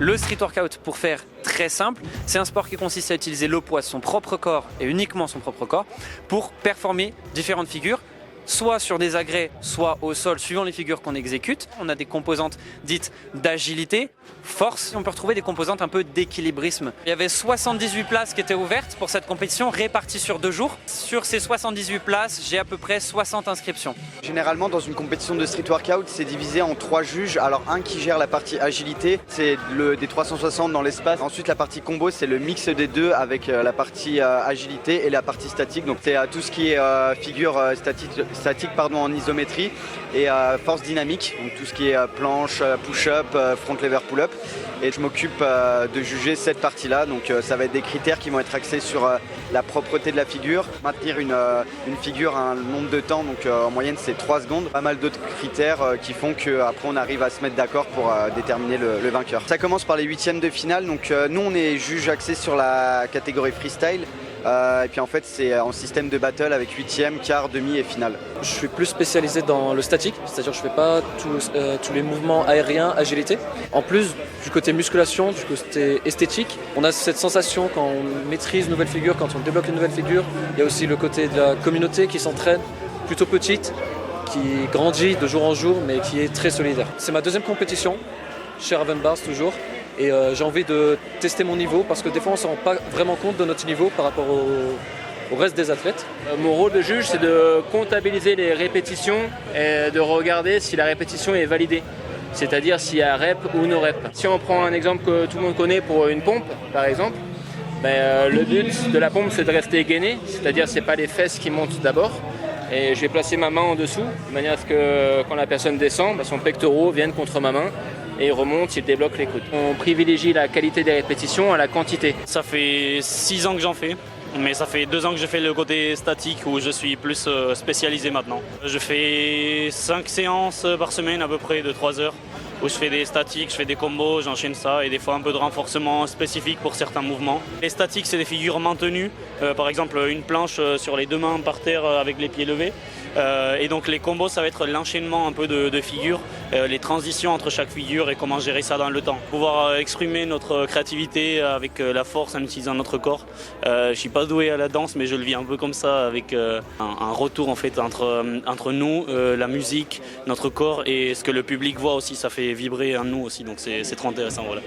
Le street workout, pour faire très simple, c'est un sport qui consiste à utiliser le poids de son propre corps et uniquement son propre corps pour performer différentes figures, soit sur des agrès, soit au sol, suivant les figures qu'on exécute. On a des composantes dites d'agilité, force. On peut retrouver des composantes un peu d'équilibrisme. Il y avait 78 places qui étaient ouvertes pour cette compétition, réparties sur 2 jours. Sur ces 78 places, j'ai à peu près 60 inscriptions. Généralement, dans une compétition de street workout, c'est divisé en 3 juges. Alors, un qui gère la partie agilité, c'est des 360 dans l'espace. Ensuite, la partie combo, c'est le mix des deux avec la partie agilité et la partie statique. Donc, c'est tout ce qui est figure statique en isométrie et force dynamique. Donc, tout ce qui est planche, push-up, front lever, pull-up. Et je m'occupe de juger cette partie-là. Donc, ça va être des critères qui vont être axés sur la propreté de la figure, maintenir une figure à un nombre de temps. Donc, en moyenne, c'est 3 secondes. Pas mal d'autres critères qui font qu'après on arrive à se mettre d'accord pour déterminer le vainqueur. Ça commence par les 8e de finale. Donc nous on est juge axé sur la catégorie freestyle. Et puis en fait c'est en système de battle avec 8e, quart, demi et finale. Je suis plus spécialisé dans le statique, c'est-à-dire que je ne fais pas tous les mouvements aériens, agilité. En plus du côté musculation, du côté esthétique, on a cette sensation quand on maîtrise une nouvelle figure, quand on débloque une nouvelle figure. Il y a aussi le côté de la communauté qui s'entraîne, plutôt petite, qui grandit de jour en jour mais qui est très solidaire. C'est ma 2e compétition, chez Raven Bars toujours. Et j'ai envie de tester mon niveau parce que des fois on ne se rend pas vraiment compte de notre niveau par rapport au reste des athlètes. Mon rôle de juge, c'est de comptabiliser les répétitions et de regarder si la répétition est validée, c'est-à-dire s'il y a rep ou no rep. Si on prend un exemple que tout le monde connaît pour une pompe, par exemple, le but de la pompe c'est de rester gainé, c'est-à-dire c'est pas les fesses qui montent d'abord. Et je vais placer ma main en dessous, de manière à ce que quand la personne descend, son pectoraux vienne contre ma main et il remonte, il débloque les coudes. On privilégie la qualité des répétitions à la quantité. Ça fait 6 ans que j'en fais, mais ça fait 2 ans que je fais le côté statique où je suis plus spécialisé maintenant. Je fais 5 séances par semaine à peu près de 3 heures où je fais des statiques, je fais des combos, j'enchaîne ça et des fois un peu de renforcement spécifique pour certains mouvements. Les statiques, c'est des figures maintenues, par exemple une planche sur les 2 mains par terre avec les pieds levés. Et donc les combos, ça va être l'enchaînement un peu de figures, les transitions entre chaque figure et comment gérer ça dans le temps. Pouvoir exprimer notre créativité avec la force en utilisant notre corps. Je suis pas doué à la danse, mais je le vis un peu comme ça avec un retour en fait entre nous, la musique, notre corps et ce que le public voit aussi. Ça fait vibrer en nous aussi, donc c'est trop intéressant. Voilà.